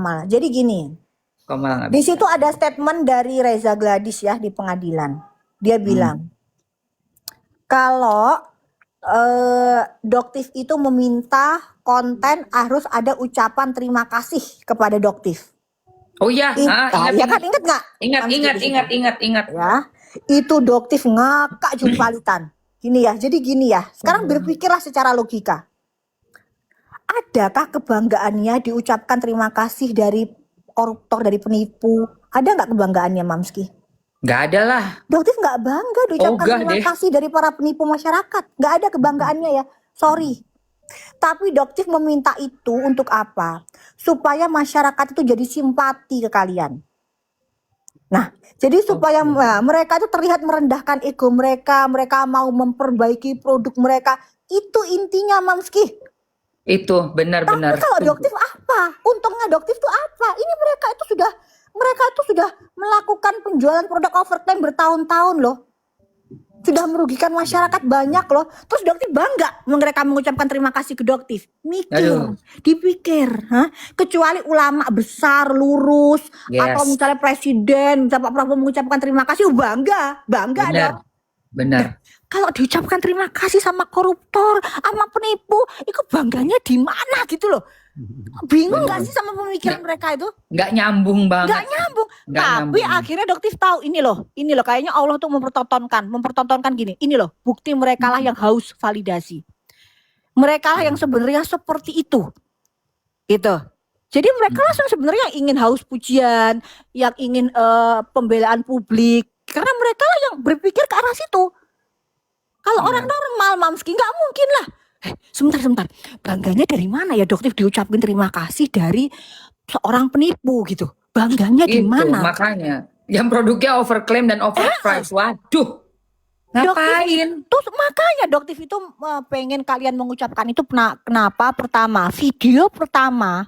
Kamal. Jadi gini, Kamal nggak di bisa. situ ada statement dari Reza Gladys ya di pengadilan. Dia bilang kalau Doktif itu meminta konten harus ada ucapan terima kasih kepada Doktif. Oh iya, Ya ingat kan, inget nggak? ingat. Ya, itu Doktif ngakak jumpalitan. Gini ya, jadi gini ya. Sekarang berpikirlah secara logika. Adakah kebanggaannya diucapkan terima kasih dari koruptor, dari penipu? Ada nggak kebanggaannya, Mamski? Nggak ada lah. Doktif nggak bangga diucapkan Ogah terima deh. kasih dari para penipu masyarakat. Nggak ada kebanggaannya ya. Sorry. Tapi Doktif meminta itu untuk apa? Supaya masyarakat itu jadi simpati ke kalian. Nah, jadi supaya mereka itu terlihat merendahkan ego mereka, mereka mau memperbaiki produk mereka. Itu intinya, Mamski. Itu benar-benar. Tapi kalau Doktif apa? Untungnya Doktif itu apa? Ini mereka itu sudah melakukan penjualan produk overtime bertahun-tahun loh. Sudah merugikan masyarakat banyak loh. Terus Doktif bangga mereka mengucapkan terima kasih ke Doktif. Mikir, dipikir, kecuali ulama besar, lurus, atau misalnya presiden, Pak Prabowo mengucapkan terima kasih, bangga Benar. dong. Benar. Kalau diucapkan terima kasih sama koruptor, sama penipu, itu bangganya di mana gitu loh. Bingung nggak sih sama pemikiran mereka itu? Nggak nyambung banget. Nggak nyambung. Tapi akhirnya Doktif tahu ini loh kayaknya Allah tuh mempertontonkan gini. Ini loh bukti mereka lah yang haus validasi. Mereka lah yang sebenarnya seperti itu. Gitu. Jadi mereka lah yang sebenarnya ingin haus pujian, yang ingin pembelaan publik. Karena mereka lah yang berpikir ke arah situ. Kalau orang normal, Mamski, nggak mungkin lah. Sebentar. Bangganya dari mana ya Doktif diucapin terima kasih dari seorang penipu gitu? Bangganya di mana? Makanya yang produknya overclaim dan overprice. Waduh. Ngapain? Terus makanya Doktif itu pengen kalian mengucapkan itu kenapa? Pertama, video pertama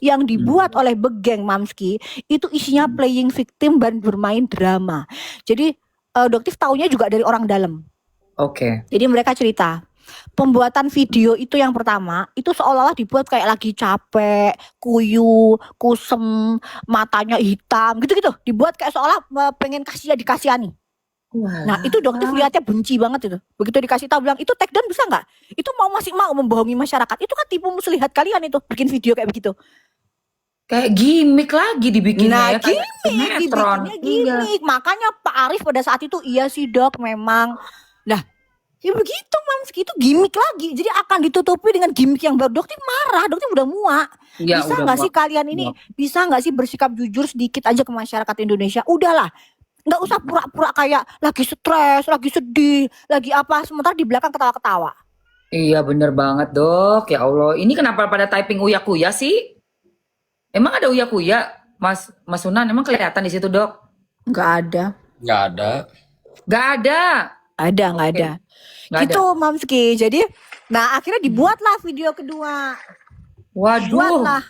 yang dibuat oleh Begeng Mamski itu isinya playing victim dan bermain drama. Jadi Doktif taunya juga dari orang dalam. Oke. Jadi mereka cerita pembuatan video itu yang pertama itu seolah-olah dibuat kayak lagi capek, kuyu, kusem, matanya hitam, gitu-gitu. Dibuat kayak seolah pengen dikasihani. Nah itu Doktif lihatnya benci banget itu. Begitu dikasih tahu bilang itu take down bisa nggak? Itu masih mau membohongi masyarakat. Itu kan tipu muslihat kalian itu bikin video kayak begitu. Kayak gimmick lagi dibikinnya. Nah, dibikinnya gimmick. Makanya Pak Arief pada saat itu iya sih Dok memang. Nah, ya begitu Mamski itu gimmick lagi. Jadi akan ditutupi dengan gimmick yang baru. Doktif marah, Doktif udah muak. Ya, bisa nggak sih kalian ini bisa nggak sih bersikap jujur sedikit aja ke masyarakat Indonesia? Udahlah. Nggak usah pura-pura kayak lagi stres, lagi sedih, lagi apa, sementara di belakang ketawa-ketawa. Iya bener banget Dok. Ya Allah, ini kenapa pada typing uya-kuya sih? Emang ada uya-kuya, Mas Sunan? Emang kelihatan di situ, Dok? Nggak ada. Nggak ada. Gitu, Mamski. Jadi, nah akhirnya dibuatlah video kedua. Waduh. Buatlah.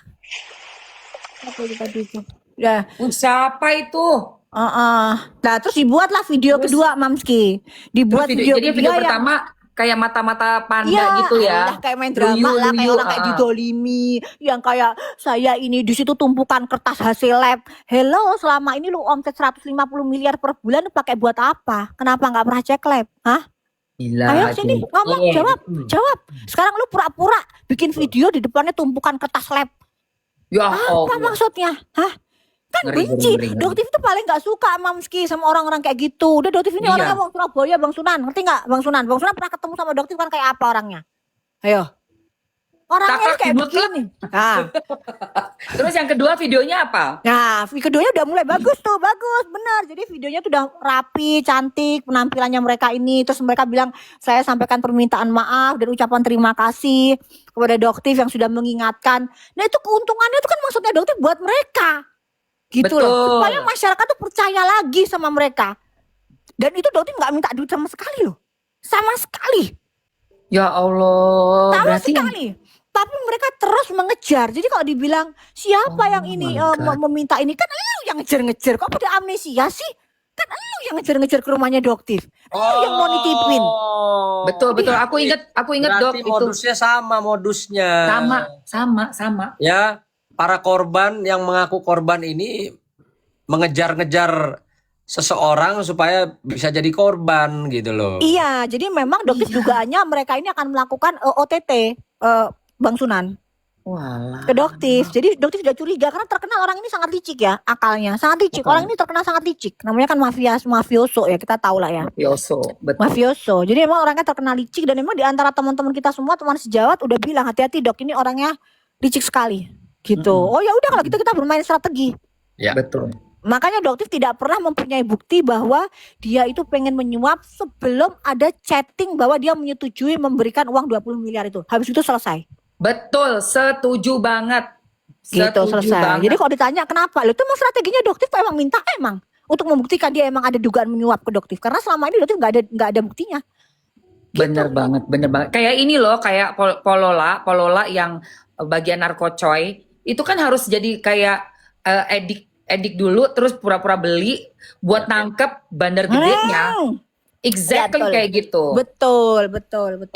Apa tadi itu? Ya. Siapa itu? Nah terus dibuatlah video kedua, Mamski. Dibuat video pertama kayak mata-mata panda gitu ya. Kayak main drama lah, kayak orang kayak didolimi, yang kayak saya ini di situ tumpukan kertas hasil lab. Hello, selama ini lu omset 150 miliar per bulan lu pakai buat apa? Kenapa nggak pernah cek lab? Hah? Gila, ayo sini ngomong, jawab. Sekarang lu pura-pura bikin video di depannya tumpukan kertas lab. Ya apa maksudnya? Hah? Kan benci. Doktif itu paling gak suka Mamski sama orang-orang kayak gitu. Udah Doktif ini orangnya Bang Surabaya, Bang Sunan. Ngerti gak Bang Sunan? Bang Sunan pernah ketemu sama Doktif kan kayak apa orangnya? Ayo. Orangnya kayak begini. Nah. Terus yang kedua videonya apa? Nah, keduanya udah mulai bagus tuh, bagus, benar. Jadi videonya tuh udah rapi, cantik, penampilannya mereka ini. Terus mereka bilang, saya sampaikan permintaan maaf dan ucapan terima kasih kepada Doktif yang sudah mengingatkan. Nah itu keuntungannya itu kan maksudnya Doktif buat mereka. Gitu loh, supaya masyarakat tuh percaya lagi sama mereka. Dan itu Doktif nggak minta duit sama sekali loh, sama sekali. Ya Allah. Sama sekali. Tapi mereka terus mengejar. Jadi kalau dibilang siapa yang ini meminta ini kan yang ngejar-ngejar. Kok pada amnesia sih? Lu yang ngejar-ngejar ke rumahnya Doktif. Lu yang mau nitipin. Betul. Aku ingat Dok Berarti itu. modusnya sama modusnya. Sama. Ya, para korban yang mengaku korban ini mengejar-ngejar seseorang supaya bisa jadi korban gitu loh. Iya, jadi memang Doktif dugaannya mereka ini akan melakukan OTT Bang Sunan Walah. ke Doktif. Jadi Doktif sudah curiga karena terkenal orang ini sangat licik ya, akalnya sangat licik. Orang ini terkenal sangat licik. Namanya kan mafioso ya, kita tahu lah ya. Mafioso, betul. Mafioso. Jadi emang orangnya terkenal licik dan emang di antara teman-teman kita semua, teman sejawat udah bilang hati-hati Dok, ini orangnya licik sekali. Gitu. Oh ya udah kalau gitu kita bermain strategi. Ya. Betul. Makanya Doktif tidak pernah mempunyai bukti bahwa dia itu pengen menyuap sebelum ada chatting bahwa dia menyetujui memberikan uang 20 miliar itu. Habis itu selesai. Betul, setuju banget. Gitu, Setuju selesai. banget. Jadi kalau ditanya kenapa, itu emang strateginya Doktif emang minta untuk membuktikan dia emang ada dugaan menyuap ke Doktif. Karena selama ini Doktif nggak ada buktinya. Bener banget. Kayak ini loh, kayak Polola yang bagian narkocoy, itu kan harus jadi kayak edik dulu, terus pura-pura beli buat nangkep bandar gedenya. Exactly Betul. kayak gitu. Betul.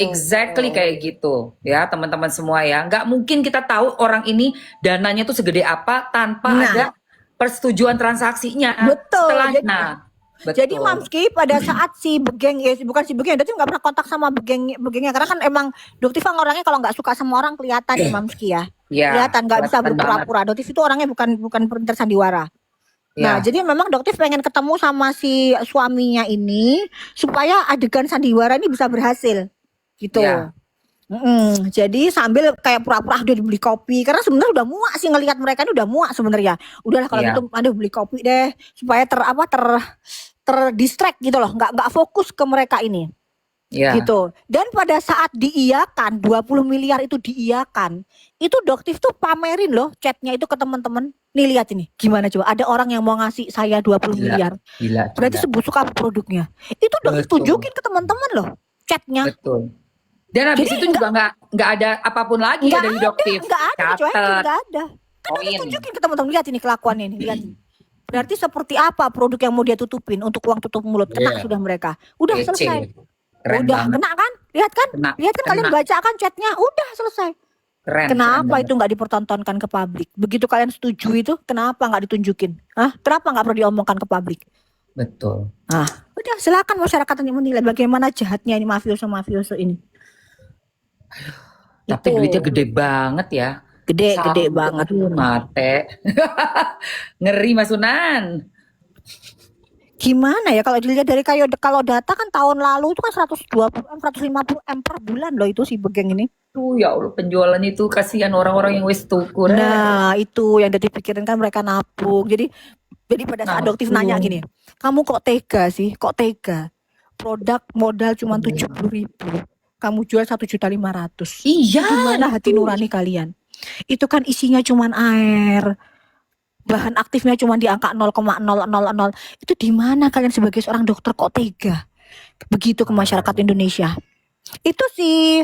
Exactly kayak gitu ya teman-teman semua ya. Nggak mungkin kita tahu orang ini dananya tuh segede apa tanpa ada persetujuan transaksinya. Betul. Betul. Jadi Mamski pada saat si Begeng, bukan si Begeng, Doktif nggak pernah kontak sama begengnya karena kan emang Doktif kan orangnya kalau nggak suka sama orang kelihatan ya Mamski ya. Kelihatan nggak bisa berpura-pura. Doktif itu orangnya bukan perinter sandiwara. Nah, jadi memang Doktif pengen ketemu sama si suaminya ini supaya adegan sandiwara ini bisa berhasil, gitu. Ya. Jadi sambil kayak pura-pura udah beli kopi, karena sebenarnya udah muak sih ngelihat mereka ini udah muak sebenarnya. Udahlah kalau gitu, beli kopi deh supaya terdistract gitu loh, nggak fokus ke mereka ini. Gitu. Dan pada saat diiyakan 20 miliar itu diiyakan, itu Doktif tuh pamerin loh chatnya itu ke teman-teman. Nih lihat ini, gimana coba ada orang yang mau ngasih saya 20 miliar. Gila. Berarti sebusuk apa produknya. Itu Doktif tunjukin ke teman-teman loh chatnya. Betul. Dan habis itu juga nggak ada apapun lagi ya dari Doktif. Nggak ada, coy, nggak ada. Kan Doktif tunjukin ke teman-teman, lihat ini kelakuannya ini, lihat ini. Berarti seperti apa produk yang mau dia tutupin untuk uang tutup mulut, kena sudah mereka. Udah selesai. Udah kena kan? Lihat kan? Lihat kan kalian baca kan chatnya? Udah selesai. Kenapa itu nggak dipertontonkan ke publik? Begitu kalian setuju itu, kenapa nggak ditunjukin? Kenapa nggak perlu diomongkan ke publik? Betul. Udah silakan masyarakat yang menilai bagaimana jahatnya ini mafioso ini. Tapi duitnya gede banget ya. Gede banget. Mate. Ngeri Mas Sunan. Gimana ya kalau dilihat dari kalau data kan tahun lalu itu kan 120 M, 150 M per bulan loh itu si Begeng ini. Tuh ya Allah, penjualan itu kasihan orang-orang yang wis tuku. Nah, itu yang dipikirin kan mereka nabung. Jadi pada saat Doktif nanya gini, kamu kok tega sih? Kok tega? Produk modal cuma 70.000. Kamu jual 1.500.000. Iya. Gimana hati nurani kalian? Itu kan isinya cuma air. Bahan aktifnya cuma di angka 0,0000. Itu di mana kalian sebagai seorang dokter kok tega begitu ke masyarakat Indonesia? Itu si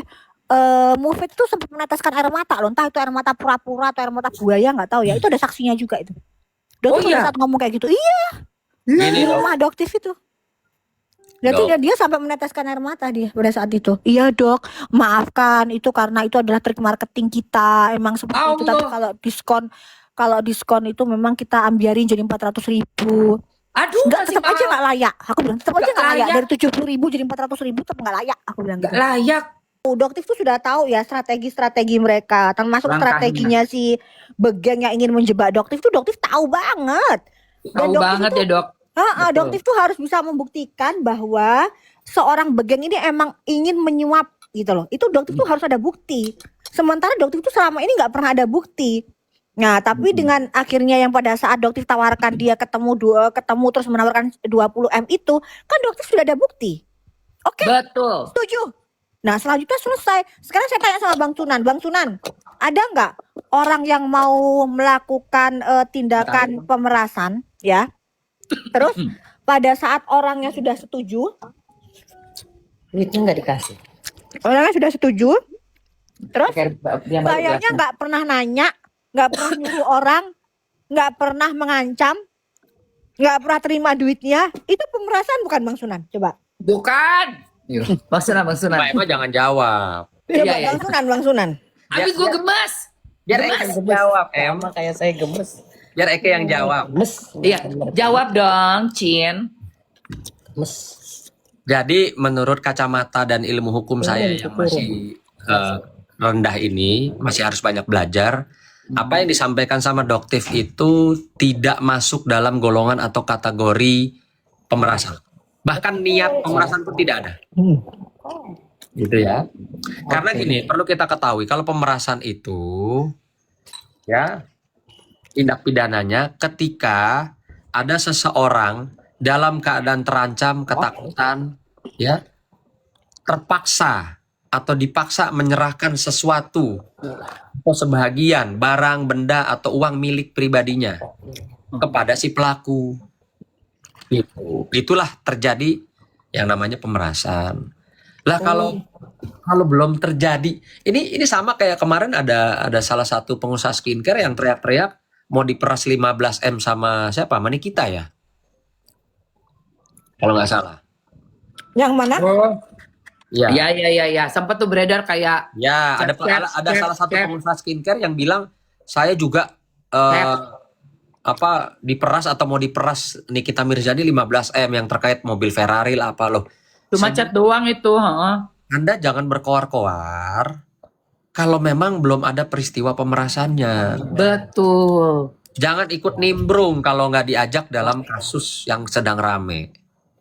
Mufid itu sempat meneteskan air mata loh, entah itu air mata pura-pura atau air mata buaya, nggak tahu ya. Itu ada saksinya juga itu. Dokter pada saat ngomong kayak gitu, iya, di rumah Doktif itu. Dia sampai meneteskan air mata dia pada saat itu. Iya Dok, maafkan itu karena itu adalah trik marketing kita, emang seperti itu. Tapi kalau diskon itu memang kita ambiarin jadi 400.000. Aduh, tetap aja nggak layak. Aku bilang tetap aja nggak layak. Dari 70.000 jadi 400.000 tetap nggak layak. Aku bilang nggak layak. Doktif tuh sudah tahu ya strategi mereka, termasuk strateginya si Begeng yang ingin menjebak Doktif tuh Doktif tahu banget. Tahu banget ya Dok. Doktif tuh harus bisa membuktikan bahwa seorang Begeng ini emang ingin menyuap gitu loh. Itu Doktif tuh harus ada bukti. Sementara Doktif tuh selama ini nggak pernah ada bukti. Nah, tapi dengan akhirnya yang pada saat Doktif tawarkan dia ketemu terus menawarkan 20 M itu, kan Doktif sudah ada bukti. Oke. Betul. Setuju. Nah, selanjutnya selesai. Sekarang saya tanya sama Bang Sunan, ada nggak orang yang mau melakukan tindakan pemerasan, ya? Terus pada saat orangnya sudah setuju, duitnya nggak dikasih. Orangnya sudah setuju, terus kayaknya nggak pernah nanya, nggak pernah nyuruh orang, nggak pernah mengancam, nggak pernah terima duitnya, itu pemerasan bukan Bang Sunan? Coba. Bukan. Bang Sunan, Bang Sunan. Mbak Emma jangan jawab. Coba Iya. Bang Sunan, Bang Sunan. Habis gue gemas. Biar Eke yang jawab, Em. Sama kayak saya gemes. Biar Eke yang jawab. Gemes. Iya, jawab dong, Cin. Gemes. Jadi menurut kacamata dan ilmu hukum saya yang masih rendah ini, masih harus banyak belajar. Apa yang disampaikan sama Doktif itu tidak masuk dalam golongan atau kategori pemerasan. Bahkan niat pemerasan pun tidak ada. Gitu ya. Karena gini, perlu kita ketahui kalau pemerasan itu ya tindak pidananya ketika ada seseorang dalam keadaan terancam, ketakutan, ya, terpaksa atau dipaksa menyerahkan sesuatu atau sebahagian barang, benda atau uang milik pribadinya kepada si pelaku. Itulah terjadi yang namanya pemerasan. Lah kalau belum terjadi, ini sama kayak kemarin ada salah satu pengusaha skincare yang teriak-teriak mau diperas 15M sama siapa? Manikita ya? Kalau nggak salah. Yang mana? Oh. Ya. Ya. Sempat tuh beredar kayak Ya, ada Chef, salah satu chef. pengusaha skincare yang bilang saya juga diperas atau mau diperas Nikita Mirzani 15M yang terkait mobil Ferrari lah apa loh. cuma cat doang itu, heeh. Anda jangan berkoar-koar kalau memang belum ada peristiwa pemerasannya. Betul. Jangan ikut nimbrung kalau nggak diajak dalam kasus yang sedang rame.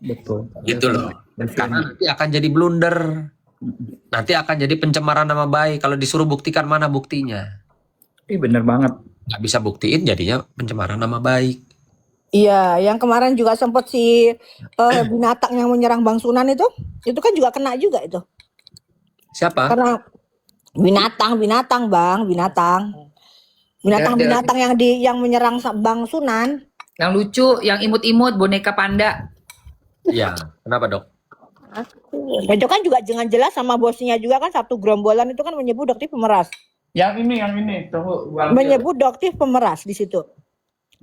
Betul. Gitu loh. Karena nanti akan jadi blunder. Nanti akan jadi pencemaran nama baik. Kalau disuruh buktikan mana buktinya. Ih, bener banget. Nggak bisa buktiin jadinya pencemaran nama baik. Iya, yang kemarin juga sempat si binatang yang menyerang Bang Sunan itu kan juga kena juga itu. Siapa? Karena binatang Bang, binatang yang menyerang Bang Sunan. Yang lucu, yang imut-imut, boneka panda. Ya, kenapa dok? Itu kan juga dengan jelas sama bosnya juga kan satu gerombolan itu kan menyebut Doktif pemeras. Yang ini. Tuh, Menyebut Doktif pemeras di situ.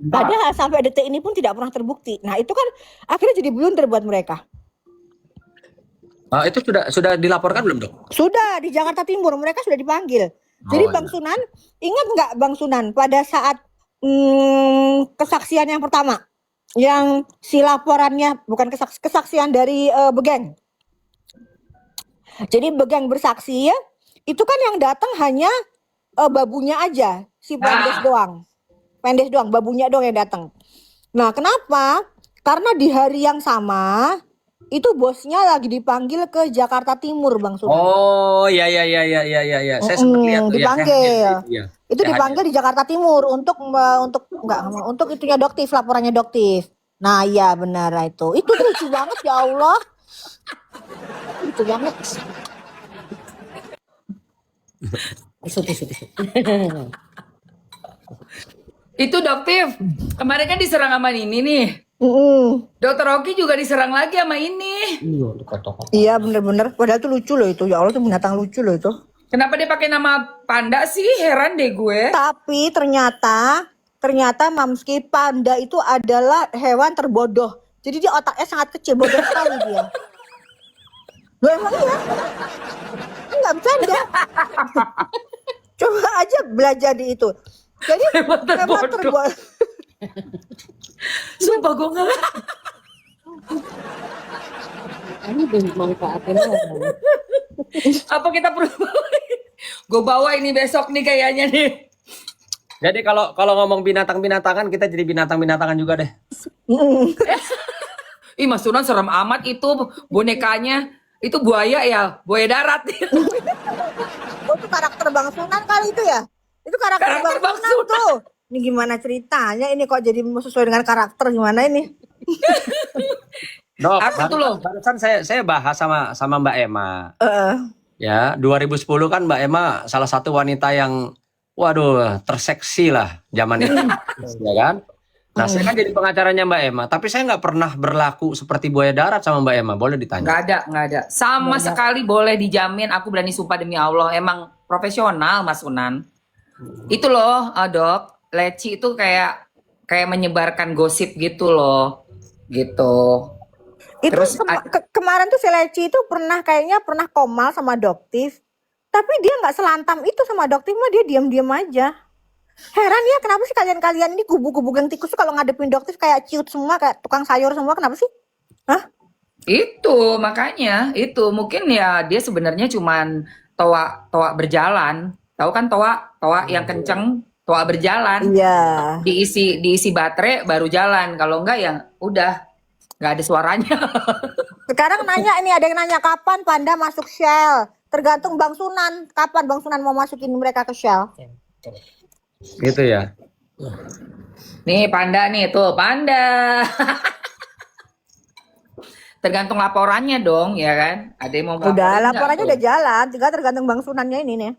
Padahal sampai detik ini pun tidak pernah terbukti. Nah, itu kan akhirnya jadi blunder buat mereka. Itu sudah dilaporkan belum dok? Sudah di Jakarta Timur mereka sudah dipanggil. Jadi Bang Sunan, ingat nggak Bang Sunan pada saat kesaksian yang pertama, yang si laporannya bukan kesaksian dari Begeng. Jadi Begeng bersaksi ya, itu kan yang datang hanya babunya aja, si Pendes doang. Pendes doang, babunya doang yang datang. Nah, kenapa? Karena di hari yang sama itu bosnya lagi dipanggil ke Jakarta Timur, Bang Sunan. Oh, ya. Saya sempat lihat tuh dipanggil. Ya. Itu dipanggil di Jakarta Timur untuk itunya Doktif, laporannya Doktif. Nah, iya benar itu. Itu lucu banget ya Allah. Lucu banget. Itu Doktif. Kemarin kan diserang sama ini nih. Dokter Rocky juga diserang lagi sama ini. Iya bener-bener. Padahal tuh lucu loh itu. Ya Allah tuh binatang lucu loh itu. Kenapa dia pakai nama panda sih? Heran deh gue. Tapi ternyata Mamski panda itu adalah hewan terbodoh. Jadi dia otaknya sangat kecil, bodoh sekali dia. Loh emang iya? Enggak bercanda. Coba aja belajar di itu. Jadi Hewan terbodoh. Sumpah gue nggak. Ini dimanfaatin orang. Apa kita perlu gue bawa ini besok nih kayaknya nih. Jadi kalau ngomong binatang-binatangan kita jadi binatang-binatangan juga deh. Ih, Mas Sunan serem amat itu bonekanya. Itu buaya ya, buaya darat. Oh, itu karakter Bang Sunan kali itu ya? Itu karakter Bang Sunan tuh. Ini gimana ceritanya? Ini kok jadi sesuai dengan karakter gimana ini? Dok, Apa tuh lo? barusan saya bahas sama Mbak Emma. Ya, 2010 kan Mbak Emma salah satu wanita yang waduh, terseksi lah zaman itu. Ya kan? Nah, saya kan jadi pengacaranya Mbak Emma, tapi saya nggak pernah berlaku seperti buaya darat sama Mbak Emma. Boleh ditanya? Nggak ada. Sama sekali boleh dijamin. Aku berani sumpah demi Allah. Emang profesional Mas Sunan. Itu loh, Dok. Leci itu kayak kayak menyebarkan gosip gitu loh. Gitu. Itu Terus kemarin tuh si Leci itu kayaknya pernah komal sama Doktif. Tapi dia nggak selantam itu sama Doktif mah, dia diam-diam aja. Heran ya, kenapa sih kalian-kalian ini kubu-kubu geng tikus tuh kalau ngadepin Doktif kayak ciut semua, kayak tukang sayur semua, kenapa sih? Hah? itu makanya itu mungkin ya dia sebenarnya cuman toa berjalan. Tahu kan toa yang kenceng, toa berjalan. Iya. Diisi baterai baru jalan. Kalau enggak ya udah nggak ada suaranya. Sekarang nanya ini, ada yang nanya kapan Panda masuk Shell. Tergantung Bang Sunan, kapan Bang Sunan mau masukin mereka ke Shell. Gitu ya. Nih Panda nih tuh Panda. Tergantung laporannya dong ya kan. Ada yang mau Udah, ngelaporin nggak laporannya tuh? udah jalan, tinggal tergantung Bang Sunannya ini nih.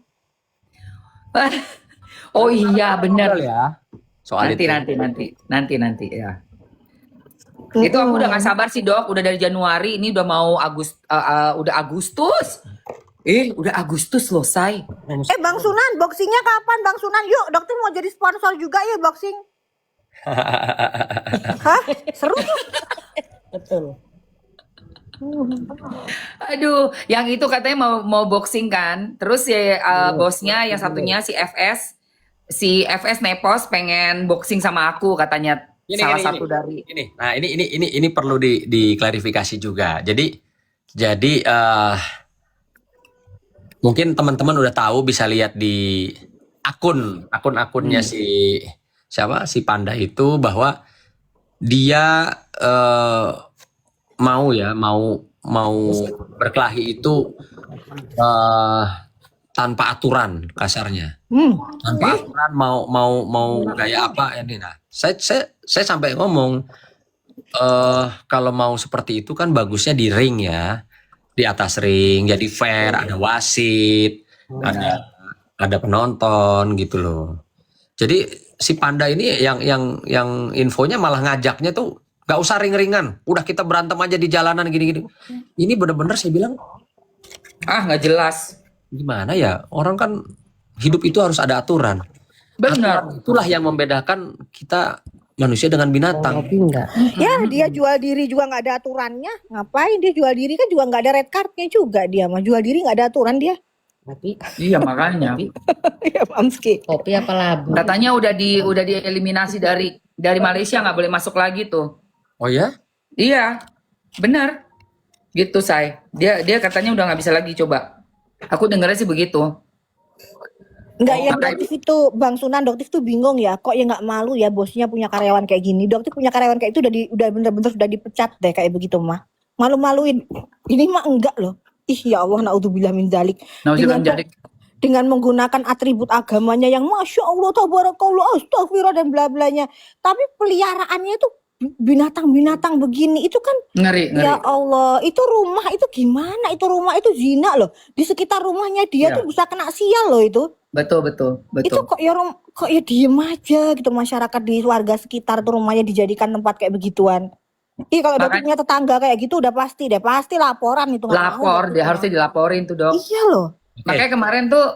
Oh iya bener ya. Soal nanti ya. Itu aku udah gak sabar sih dok. Udah dari Januari ini udah mau udah Agustus. Udah Agustus selesai. Bang Sunan, boxingnya kapan Bang Sunan? Yuk, dokter mau jadi sponsor juga ya boxing. Hah? Seru tuh. Betul. Aduh, yang itu katanya mau boxing kan. Terus ya bosnya yang satunya si FS Nepos pengen boxing sama aku katanya. Salah satu dari ini. Nah, ini perlu diklarifikasi juga. Jadi mungkin teman-teman udah tahu, bisa lihat di akunnya si Panda itu, bahwa dia mau berkelahi itu tanpa aturan, kasarnya. Tanpa aturan, mau gaya apa ini. Nah, saya sampai ngomong, kalau mau seperti itu kan bagusnya di ring ya, di atas ring, jadi fair, ada wasit, ada penonton gitu loh. Jadi si Panda ini yang infonya malah ngajaknya tuh nggak usah ring-ringan, udah kita berantem aja di jalanan gini-gini. Ini bener-bener saya bilang, nggak jelas. gimana ya, orang kan hidup itu harus ada aturan. Benar. Aturan itulah yang membedakan kita manusia dengan binatang. Tapi enggak. Ya, dia jual diri juga nggak ada aturannya. Ngapain dia jual diri, kan juga nggak ada red cardnya juga dia mah. Jual diri nggak ada aturan dia. Tapi Iya makanya. Ya Mamski. kopi apa labu? Katanya udah dieliminasi dari Malaysia, nggak boleh masuk lagi tuh. Oh ya? Iya, benar. Gitu say. Dia katanya udah nggak bisa lagi coba. Aku dengarnya sih begitu. Enggak, yang makanya- Doktif itu Bang Sunan, Doktif tuh bingung ya, kok ya nggak malu ya bosnya punya karyawan kayak gini. Doktif punya karyawan kayak itu udah bener-bener sudah dipecat deh kayak begitu mah. Malu-maluin. Ini mah enggak loh. Ih ya Allah, naudzubillah min dzalik. Dengan menggunakan atribut agamanya yang Masya Allah, tabarakallah, astagfirullah dan bla blanya. Tapi peliharaannya itu binatang-binatang begini itu kan Ngeri. ya Allah, itu rumah itu gimana? Itu rumah itu zina loh. Di sekitar rumahnya dia Iya. tuh bisa kena sial loh itu. Betul. Itu kok ya diem aja gitu, masyarakat di warga sekitar tuh rumahnya dijadikan tempat kayak begituan. Ih, kalau Makanya- dokternya tetangga kayak gitu udah pasti laporan itu. nggak mau Lapor, dokter. dia harusnya dilaporin tuh dok. Iya loh. Makanya kemarin tuh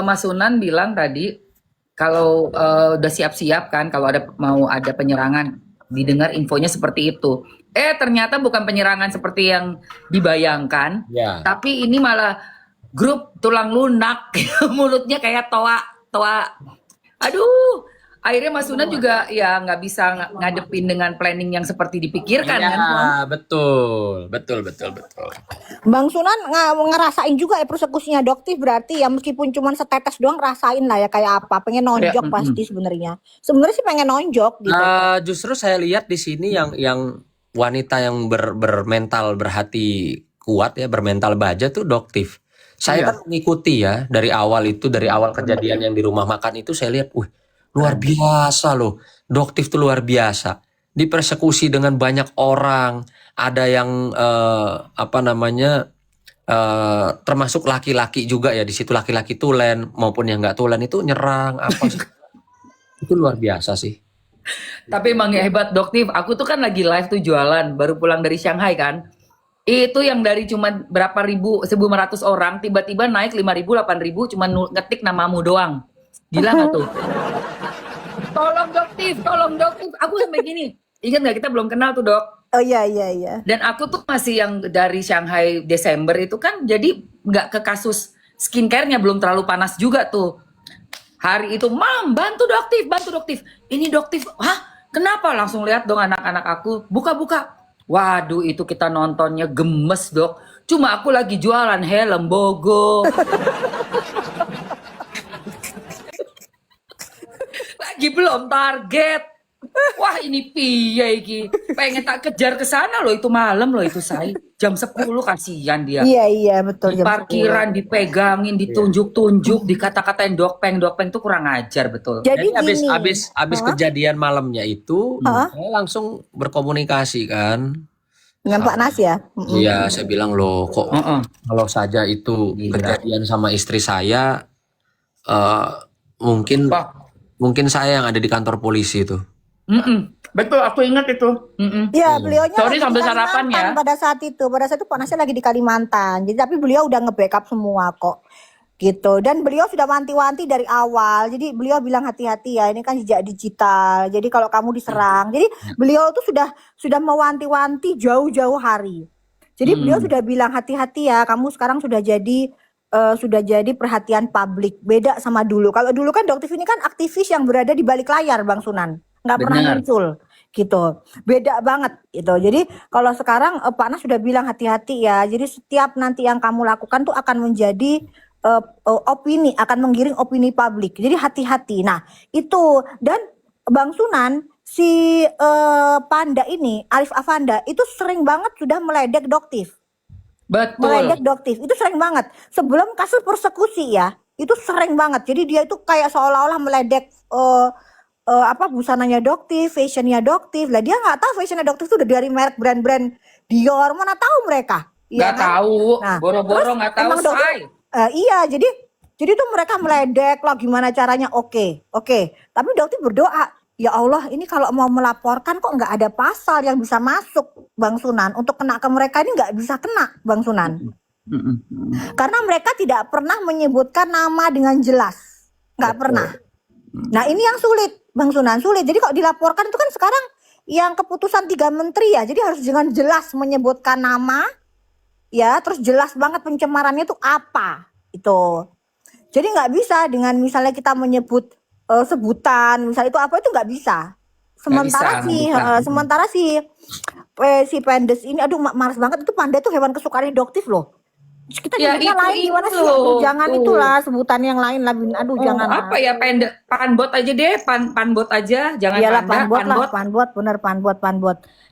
Mas Sunan bilang tadi kalau udah siap-siap kan kalau mau ada penyerangan, didengar infonya seperti itu. Ternyata bukan penyerangan seperti yang dibayangkan, Ya. tapi ini malah grup tulang lunak, mulutnya kayak toa. Aduh, akhirnya Mas Sunan juga ya nggak bisa ngadepin dengan planning yang seperti dipikirkan kan. Ya, betul. Bang Sunan ngerasain juga ya persekusinya Doktif, berarti ya meskipun cuma setetes doang rasain lah ya kayak apa. Pengen nonjok pasti sebenarnya. Sebenarnya sih pengen nonjok gitu. Justru saya lihat di sini yang wanita yang bermental berhati kuat ya, bermental baja tuh Doktif. Saya kan mengikuti ya dari awal kejadian yang di rumah makan itu, saya lihat, luar biasa loh. Doktif tuh luar biasa. Dipersekusi dengan banyak orang. Ada yang termasuk laki-laki juga ya, di situ laki-laki tulen maupun yang nggak tulen itu nyerang apa sih. Itu luar biasa sih. Tapi emang hebat Doktif. Aku tuh kan lagi live tuh jualan, baru pulang dari Shanghai kan. Itu yang dari cuma berapa ribu, 1.500 orang, tiba-tiba naik 5.000, 8.000, cuma ngetik namamu doang. Gila gak tuh? Tolong Doktif. Doktif, tolong doktif. Aku sampai gini. Ingat nggak kita belum kenal tuh dok. Oh iya. Dan aku tuh masih yang dari Shanghai Desember itu kan jadi nggak ke kasus skincare-nya belum terlalu panas juga tuh. Hari itu, Mam, bantu doktif. Ini doktif, hah? Kenapa? Langsung lihat dong anak-anak aku, buka. Waduh, itu kita nontonnya gemes dok. Cuma aku lagi jualan helm bogo. Lagi belum target. Wah ini piye iki. Pengen tak kejar ke sana loh itu malam loh itu saya. Jam 10 kasihan dia. Iya betul. Di parkiran dipegangin, ditunjuk-tunjuk, dikata-katain dokpeng tuh kurang ajar betul. Jadi gini. Habis kejadian malamnya itu, saya langsung berkomunikasi kan. Dengan Pak Nas ya. Iya, saya bilang loh kok kalau saja itu kejadian sama istri saya, mungkin saya yang ada di kantor polisi itu. Betul, aku ingat itu. Iya, beliaunya Sorry lagi sambil di sarapan Kalimantan ya. pada saat itu Pak Nasnya lagi di Kalimantan. Jadi tapi beliau udah nge-backup semua kok. Gitu. Dan beliau sudah wanti-wanti dari awal. Jadi beliau bilang hati-hati ya, ini kan jejak digital. Jadi kalau kamu diserang. Jadi beliau tuh sudah mewanti-wanti jauh-jauh hari. Jadi beliau sudah bilang hati-hati ya, kamu sekarang sudah jadi perhatian publik. Beda sama dulu. Kalau dulu kan Doktif ini kan aktivis yang berada di balik layar Bang Sunan. Nggak pernah muncul gitu, beda banget gitu. Jadi kalau sekarang Pak Nas sudah bilang hati-hati ya. Jadi setiap nanti yang kamu lakukan tuh akan menjadi opini, akan menggiring opini publik. Jadi hati-hati. Nah itu, dan Bang Sunan si Panda ini, Arif Afanda itu sering banget sudah meledek Doktif. Betul. Meledek Doktif itu sering banget. Sebelum kasus persekusi ya, itu sering banget. Jadi dia itu kayak seolah-olah meledek busananya Doktif, fashionnya Doktif. Lah dia nggak tahu fashionnya Doktif itu udah dari merek brand-brand Dior, mana tahu mereka. Nggak tahu, boro-boro nggak tahu say. Iya, jadi tuh mereka meledek lah gimana caranya. Oke. Tapi Doktif berdoa, ya Allah ini kalau mau melaporkan kok nggak ada pasal yang bisa masuk Bang Sunan. Untuk kena ke mereka ini nggak bisa kena Bang Sunan. Karena mereka tidak pernah menyebutkan nama dengan jelas. Nggak pernah. Nah ini yang sulit Bang Sunan, sulit. Jadi kalau dilaporkan itu kan sekarang yang keputusan 3 menteri ya. Jadi harus dengan jelas menyebutkan nama. Ya, terus jelas banget pencemarannya itu apa. Itu. Jadi nggak bisa dengan misalnya kita menyebut sebutan, misalnya itu apa, itu nggak bisa. Sementara si Pendes ini, aduh males banget, itu Panda itu hewan kesukaan Doktif loh. Kita Ya, nyebutnya lain gimana sih? Jangan itulah sebutan yang lain lah. Aduh jangan. Apa ya panbot aja deh, panbot aja, jangan Iyalah, panda, panbot, bener panbot.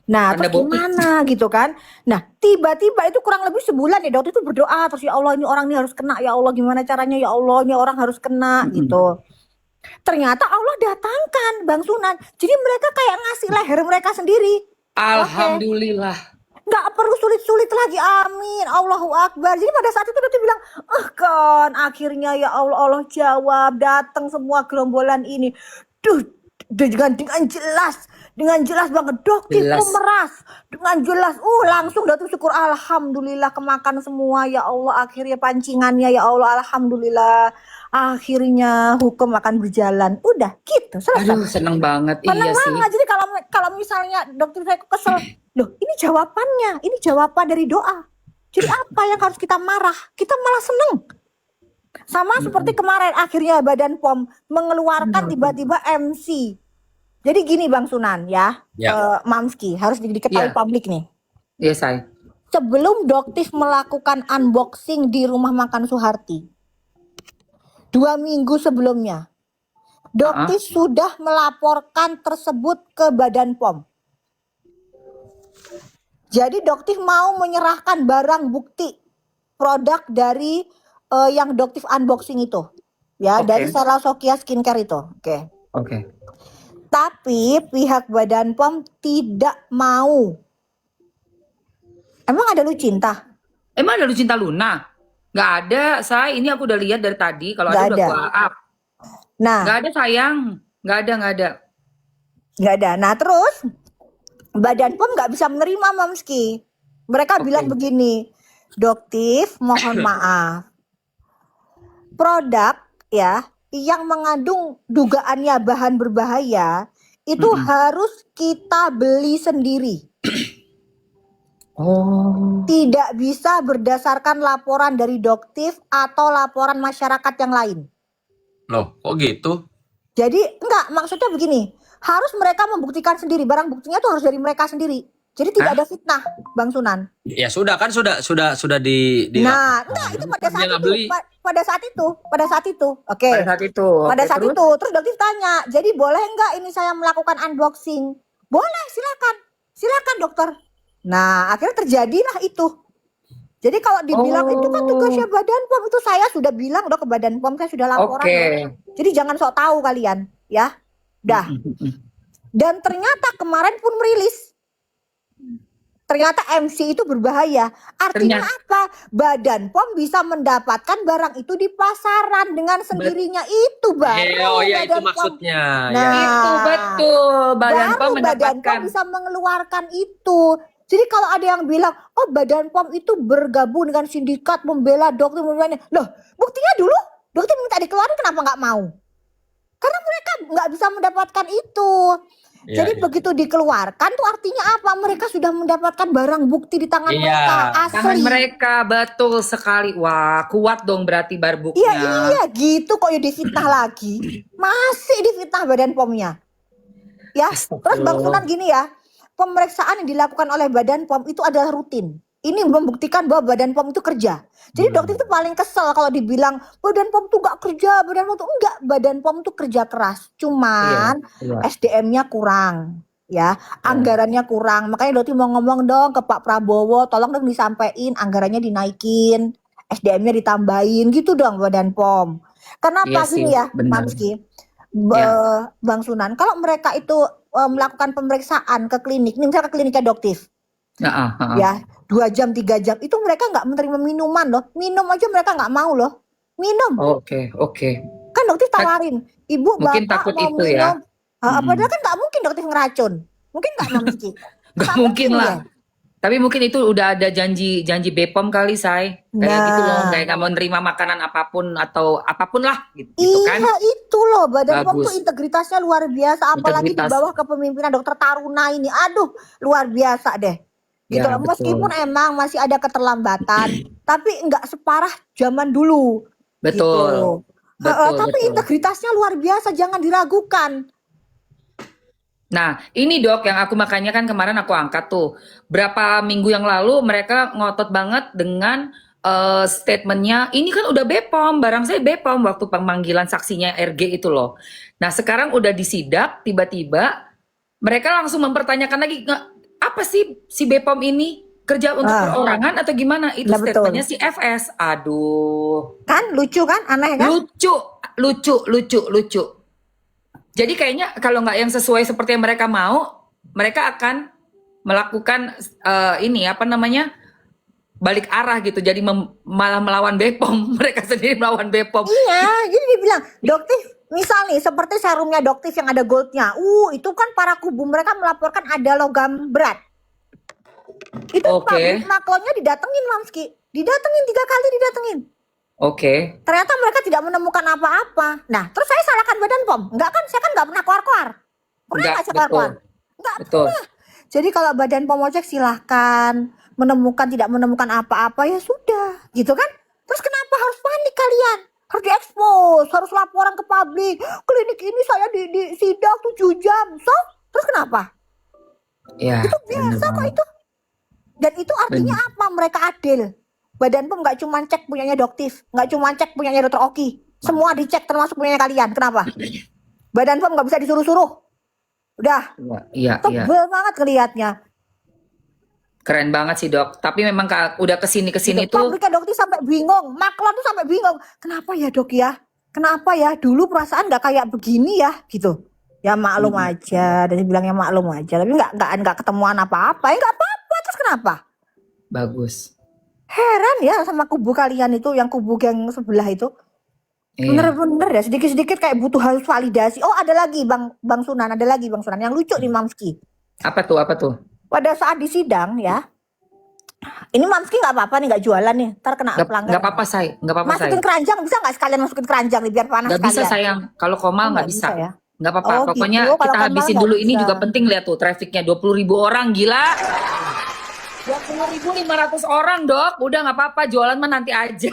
Nah, Panda terus gimana gitu kan? Nah, tiba-tiba itu kurang lebih sebulan ya Dokter itu berdoa terus, ya Allah ini orang ini harus kena, ya Allah gimana caranya, ya Allah ini orang harus kena gitu. Ternyata Allah datangkan Bang Sunan. Jadi mereka kayak ngasih leher mereka sendiri. Alhamdulillah. Nggak perlu sulit-sulit lagi, amin, Allahu Akbar. Jadi pada saat itu dia bilang, kan akhirnya ya Allah jawab, datang semua gerombolan ini. Dengan jelas banget Doktif memeras, dengan jelas, langsung Doktif syukur, alhamdulillah kemakan semua ya Allah, akhirnya pancingannya ya Allah, alhamdulillah, akhirnya hukum akan berjalan, udah gitu selesai. Aduh seneng banget, iya sih. Jadi kalau misalnya Dokter saya kesel, loh ini jawabannya, ini jawaban dari doa. Jadi apa yang harus kita marah? Kita malah seneng. Sama seperti kemarin akhirnya Badan POM mengeluarkan tiba-tiba MC. Jadi gini Bang Sunan ya. Mamski harus diketahui publik nih. Iya say. Sebelum Doktif melakukan unboxing di rumah makan Suharti, 2 minggu sebelumnya, Doktif sudah melaporkan tersebut ke Badan POM. Jadi Doktif mau menyerahkan barang bukti produk dari yang Doktif unboxing itu, ya, dari Sela Sokia Skincare itu. Oke. Tapi pihak Badan POM tidak mau. Emang ada Lu Cinta? Emang ada Lu Cinta Luna? Nggak ada, say. Ini aku udah lihat dari tadi. Kalau ada udah gua up. Nah, nggak ada sayang, nggak ada. Nah terus Badan POM nggak bisa menerima Mamski. Mereka bilang begini, Doktif mohon maaf, produk ya yang mengandung dugaannya bahan berbahaya itu harus kita beli sendiri. Oh. Tidak bisa berdasarkan laporan dari Doktif atau laporan masyarakat yang lain. Loh, kok gitu? Jadi enggak, maksudnya begini, harus mereka membuktikan sendiri, barang buktinya tuh harus dari mereka sendiri. Jadi tidak ada fitnah, Bang Sunan. Ya sudah kan sudah di Nah, enggak, itu pada saat Dia nggak itu, beli. pada saat itu, oke. Pada saat itu. Pada Oke, saat terus? itu, terus Doktif tanya, jadi boleh enggak ini saya melakukan unboxing? Boleh, silakan dokter. Nah, akhirnya terjadilah itu. Jadi kalau dibilang itu kan tugasnya Badan POM, itu saya sudah bilang udah ke Badan POM, saya sudah laporan. Oke. loh. Jadi jangan sok tahu kalian, ya. Dah. Dan ternyata kemarin pun merilis. Ternyata MC itu berbahaya. Artinya apa? Badan POM bisa mendapatkan barang itu di pasaran dengan sendirinya itu, Bang. Oh ya itu Badan POM. maksudnya. Nah, Ya. Itu betul. Badan baru POM Badan POM mendapatkan. bisa mengeluarkan itu. Jadi kalau ada yang bilang, oh Badan POM itu bergabung dengan sindikat membela dokter, loh buktinya dulu dokter minta dikeluarin, kenapa nggak mau? Karena mereka nggak bisa mendapatkan itu. Iya, Jadi iya. begitu dikeluarkan tuh artinya apa? Mereka sudah mendapatkan barang bukti di tangan Iya. mereka Tangan asli. mereka betul sekali. Wah, kuat dong berarti Iya barbuknya. iya gitu kok ya difitnah lagi. Masih difitnah Badan POM-nya. Ya, terus Bang Sunan gini ya. Pemeriksaan yang dilakukan oleh Badan POM itu adalah rutin. Ini membuktikan bahwa Badan POM itu kerja. Jadi dokter itu paling kesel kalau dibilang Badan POM tuh gak kerja, Badan POM tuh enggak. Badan POM tuh kerja keras. Cuman Iya. SDM-nya kurang. Ya, anggarannya kurang. Makanya dokter mau ngomong dong ke Pak Prabowo, tolong dong disampaikan anggarannya dinaikin, SDM-nya ditambahin gitu dong Badan POM. Kenapa Iya sih, gini ya, benar. Mamski? Ya. Bang Sunan, kalau mereka itu melakukan pemeriksaan ke klinik, nih misalnya ke kliniknya Doktif, ya 2 jam 3 jam, itu mereka nggak menerima minuman loh, minum aja mereka nggak mau loh, minum. Oke. Kan Doktif tawarin, ibu Mungkin bapak takut mau itu ya. minum. Padahal kan nggak mungkin Doktif ngeracun, mungkin nggak Mamski? Gak mungkin lah. Tapi mungkin itu udah ada janji BPOM kali, Say. Kayak gitu loh, Nah. kayak nggak mau nerima makanan apapun atau apapun lah gitu kan. Iya itu loh, Badan POM Bagus. tuh integritasnya luar biasa, apalagi di Integritas. bawah kepemimpinan Dokter Taruna ini, aduh luar biasa deh. Gitu Ya, loh. betul. Meskipun emang masih ada keterlambatan, tapi nggak separah zaman dulu. Betul. Gitu. Betul, Tapi betul. integritasnya luar biasa, jangan diragukan. Nah, ini Dok yang aku makanya kan kemarin aku angkat tuh. Berapa minggu yang lalu mereka ngotot banget dengan statementnya, ini kan udah BPOM, barang saya BPOM waktu pemanggilan saksinya RG itu loh. Nah, sekarang udah disidak, tiba-tiba mereka langsung mempertanyakan lagi, apa sih si BPOM ini? Kerja untuk perorangan atau gimana? Itu Nah, betul. statementnya si FS. Aduh. Kan lucu kan, aneh kan? Lucu. Jadi kayaknya kalau nggak yang sesuai seperti yang mereka mau, mereka akan melakukan balik arah gitu. Jadi malah melawan BPOM. Mereka sendiri melawan BPOM. Iya, jadi dibilang Doktif, misal nih seperti serumnya Doktif yang ada goldnya, itu kan para kubu mereka melaporkan ada logam berat. Itu Oke. pabrik maklonnya didatengin Mamski, didatengin 3 kali didatengin. Oke. Ternyata mereka tidak menemukan apa-apa. Nah, terus saya salahkan Badan POM. Enggak kan, saya kan nggak pernah keluar-keluar. Pernah Enggak, nggak saya keluar-keluar? Enggak Betul. pernah. Jadi kalau Badan POM mau cek silahkan. Menemukan tidak menemukan apa-apa ya sudah, gitu kan? Terus kenapa harus panik kalian? Harus diekspos, harus laporan ke publik. Klinik ini saya di sidak 7 jam. So, terus kenapa? Ya. Itu biasa kok itu. Dan itu artinya apa? Mereka adil. Badan POM nggak cuma cek punyanya Doktif, nggak cuma cek punyanya Dokter Oki, semua dicek termasuk punyanya kalian. Kenapa? Badan POM nggak bisa disuruh-suruh. Udah, Iya. tebel banget ngelihatnya. Keren banget sih Dok. Tapi memang udah kesini Gitu. tuh. Pabriknya Doktif sampai bingung, maklon tuh sampai bingung. Kenapa ya Dok ya? Kenapa ya? Dulu perasaan nggak kayak begini ya, gitu. Ya maklum aja, dan bilangnya maklum aja. Tapi nggak ketemuan apa-apa. Ya nggak apa-apa. Terus kenapa? Bagus. Heran ya sama kubu kalian itu, yang kubu yang sebelah itu. Iya. Bener-bener ya, sedikit-sedikit kayak butuh harus validasi. Oh ada lagi Bang Sunan, ada lagi Bang Sunan. Yang lucu nih Mamski. Apa tuh? Pada saat di sidang ya, ini Mamski nggak apa-apa nih, nggak jualan nih, ntar kena pelanggan. Nggak apa-apa saya. Masukin keranjang bisa nggak sekalian masukin keranjang nih biar panas Nggak bisa sekalian? sayang. Kalau Komal nggak bisa. ya. Nggak apa-apa, Oh, pokoknya gitu. Kalau kita kan habisin malah dulu. nggak Ini bisa. juga penting, lihat tuh trafficnya 20.000 orang, gila. 20.500 orang, Dok. Udah nggak apa-apa, jualan mah nanti aja.